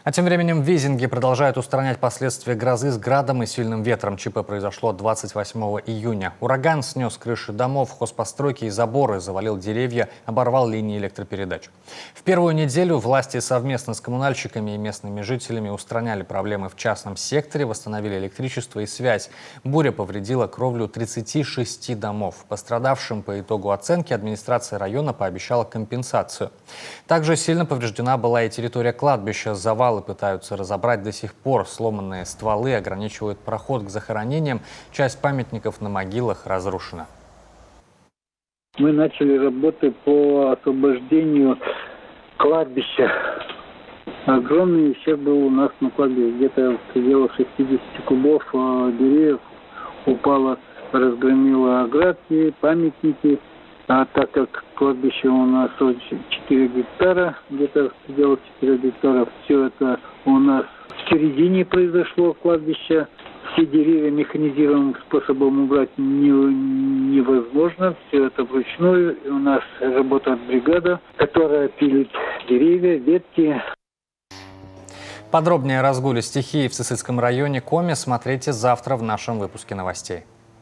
А тем временем в Визинге продолжают устранять последствия грозы с градом и сильным ветром. ЧП произошло 28 июня. Ураган снес крыши домов, хозпостройки и заборы, завалил деревья, оборвал линии электропередач. В первую неделю власти совместно с коммунальщиками и местными жителями устраняли проблемы в частном секторе, восстановили электричество и связь. Буря повредила кровлю 36 домов. Пострадавшим по итогу оценки администрация района пообещала компенсацию. Также сильно повреждена была и территория кладбища. Завалы пытаются разобрать до сих пор. Сломанные стволы ограничивают проход к захоронениям. Часть памятников на могилах разрушена. Мы начали работы по освобождению кладбища. Огромный ущерб был у нас на кладбище. Где-то в пределах 60 кубов деревьев упало, разгромило оградки, памятники. А так как кладбище у нас 4 гектара, где-то в пределах 4 гектаров, все это у нас в середине произошло кладбище. Все деревья механизированным способом убрать невозможно. Все это вручную. И у нас работает бригада, которая пилит деревья, ветки. Подробнее о разгуле стихии в Сысыцком районе Коми смотрите завтра в нашем выпуске новостей.